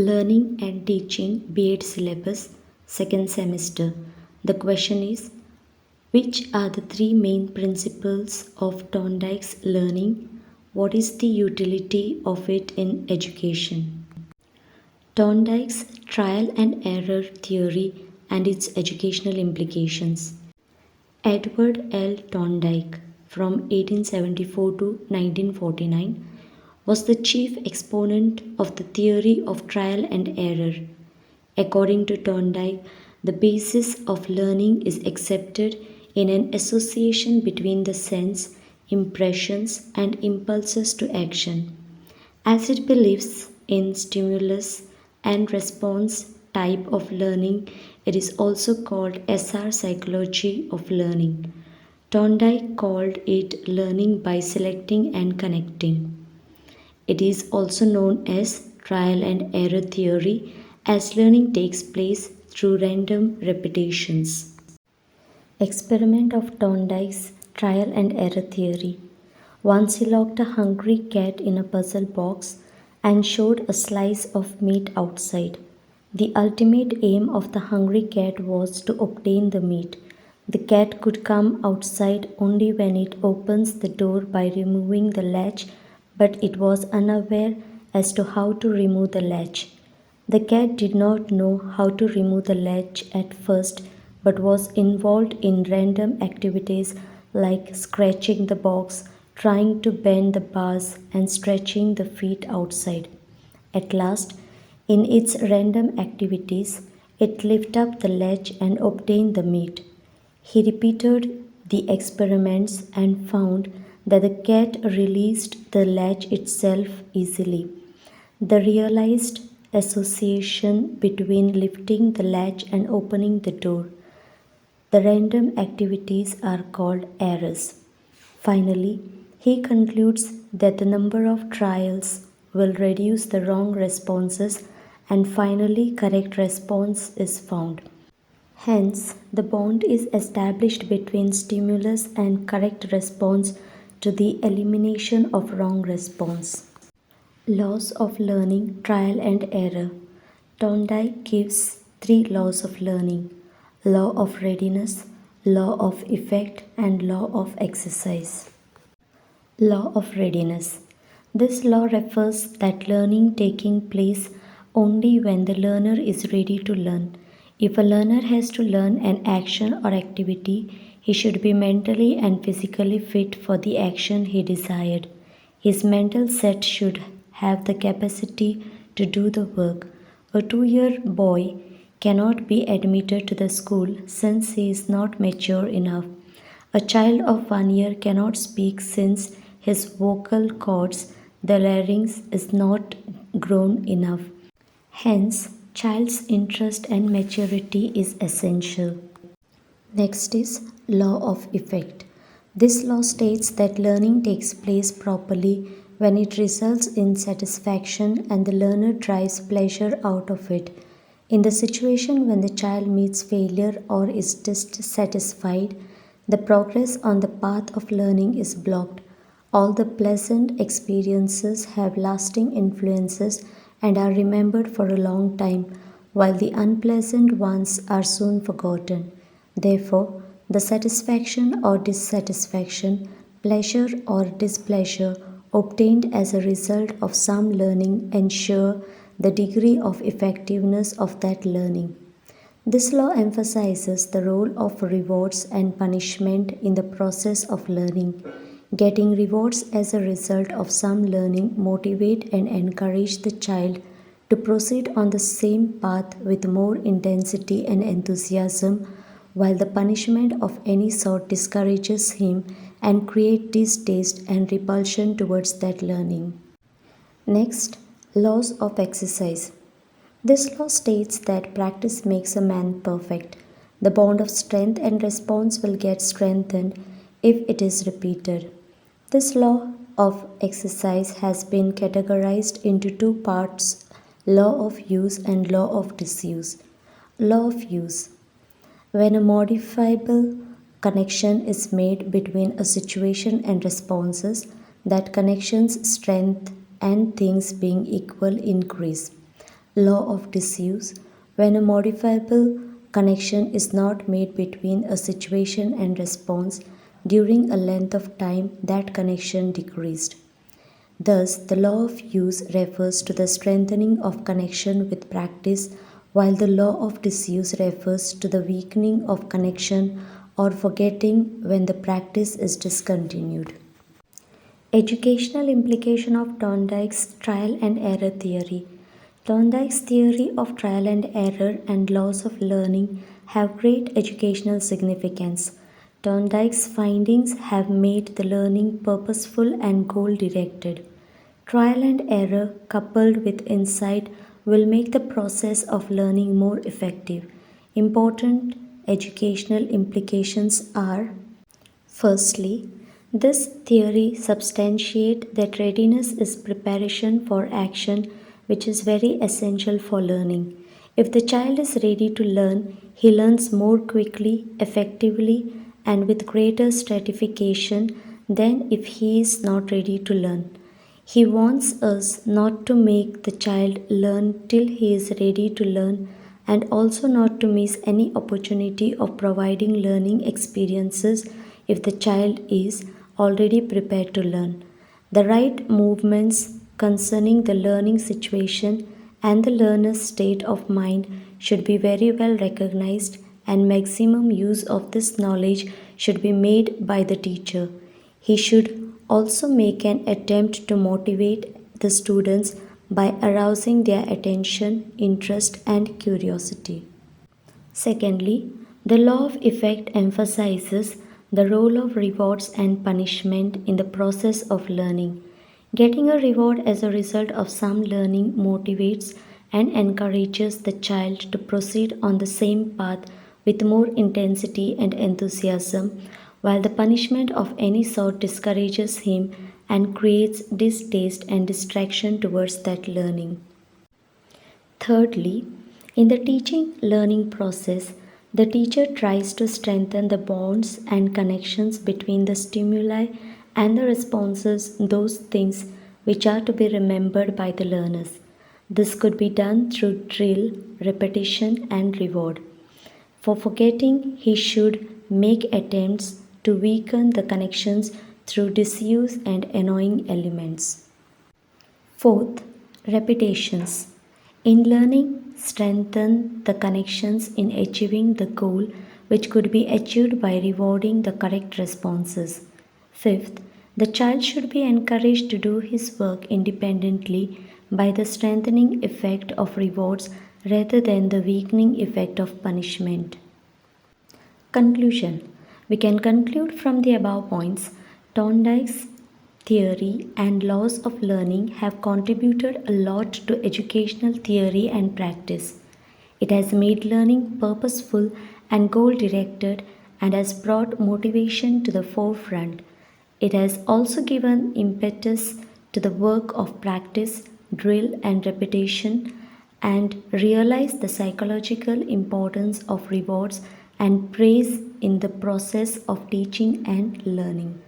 Learning and Teaching B.Ed syllabus, second semester. The question is, which are the three main principles of Thorndike's learning? What is the utility of it in education? Thorndike's trial and error theory and its educational implications. Edward L. Thorndike, from 1874 to 1949, was the chief exponent of the theory of trial and error. According to Thorndike, the basis of learning is accepted in an association between the sense, impressions, and impulses to action. As it believes in stimulus and response type of learning, it is also called SR psychology of learning. Thorndike called it learning by selecting and connecting. It is also known as trial and error theory, as learning takes place through random repetitions. Experiment of Thorndike's trial and error theory. Once he locked a hungry cat in a puzzle box and showed a slice of meat outside. The ultimate aim of the hungry cat was to obtain the meat. The cat could come outside only when it opens the door by removing the latch, but it was unaware as to how to remove the latch. The cat did not know how to remove the latch at first, but was involved in random activities like scratching the box, trying to bend the bars, and stretching the feet outside. At last, in its random activities, it lifted up the latch and obtained the meat. He repeated the experiments and found that the cat released the latch itself easily. The realized association between lifting the latch and opening the door. The random activities are called errors. Finally, he concludes that the number of trials will reduce the wrong responses and finally correct response is found. Hence, the bond is established between stimulus and correct response to the elimination of wrong response. Laws of learning, trial and error. Thorndike gives three laws of learning: law of readiness, law of effect, and law of exercise. Law of readiness. This law refers that learning taking place only when the learner is ready to learn. If a learner has to learn an action or activity, he should be mentally and physically fit for the action he desired. His mental set should have the capacity to do the work. A 2-year boy cannot be admitted to the school since he is not mature enough. A child of 1 year cannot speak since his vocal cords, the larynx, is not grown enough. Hence, child's interest and maturity is essential. Next is law of effect. This law states that learning takes place properly when it results in satisfaction and the learner derives pleasure out of it. In the situation when the child meets failure or is dissatisfied, the progress on the path of learning is blocked. All the pleasant experiences have lasting influences and are remembered for a long time, while the unpleasant ones are soon forgotten. Therefore, the satisfaction or dissatisfaction, pleasure or displeasure obtained as a result of some learning ensure the degree of effectiveness of that learning. This law emphasizes the role of rewards and punishment in the process of learning. Getting rewards as a result of some learning motivate and encourage the child to proceed on the same path with more intensity and enthusiasm, while the punishment of any sort discourages him and creates distaste and repulsion towards that learning. Next, laws of exercise. This law states that practice makes a man perfect. The bond of strength and response will get strengthened if it is repeated. This law of exercise has been categorized into two parts: law of use and law of disuse. Law of use. When a modifiable connection is made between a situation and responses, that connection's strength and things being equal increase. Law of disuse. When a modifiable connection is not made between a situation and response during a length of time, that connection decreased. Thus, the law of use refers to the strengthening of connection with practice, while the law of disuse refers to the weakening of connection or forgetting when the practice is discontinued. Educational implication of Thorndike's trial and error theory. Thorndike's theory of trial and error and laws of learning have great educational significance. Thorndike's findings have made the learning purposeful and goal directed. Trial and error coupled with insight will make the process of learning more effective. Important educational implications are: firstly, this theory substantiates that readiness is preparation for action, which is very essential for learning. If the child is ready to learn, he learns more quickly, effectively, and with greater stratification than if he is not ready to learn. He wants us not to make the child learn till he is ready to learn, and also not to miss any opportunity of providing learning experiences if the child is already prepared to learn. The right movements concerning the learning situation and the learner's state of mind should be very well recognized, and maximum use of this knowledge should be made by the teacher. He should also make an attempt to motivate the students by arousing their attention, interest, and curiosity. Secondly, the law of effect emphasizes the role of rewards and punishment in the process of learning. Getting a reward as a result of some learning motivates and encourages the child to proceed on the same path with more intensity and enthusiasm, while the punishment of any sort discourages him and creates distaste and distraction towards that learning. Thirdly, in the teaching learning process, the teacher tries to strengthen the bonds and connections between the stimuli and the responses, those things which are to be remembered by the learners. This could be done through drill, repetition, and reward. For forgetting, he should make attempts to weaken the connections through disuse and annoying elements. Fourth, repetitions. In learning, strengthen the connections in achieving the goal, which could be achieved by rewarding the correct responses. Fifth, the child should be encouraged to do his work independently by the strengthening effect of rewards rather than the weakening effect of punishment. Conclusion. We can conclude from the above points, Thorndike's theory and laws of learning have contributed a lot to educational theory and practice. It has made learning purposeful and goal directed and has brought motivation to the forefront. It has also given impetus to the work of practice, drill, and repetition, and realized the psychological importance of rewards and praise in the process of teaching and learning.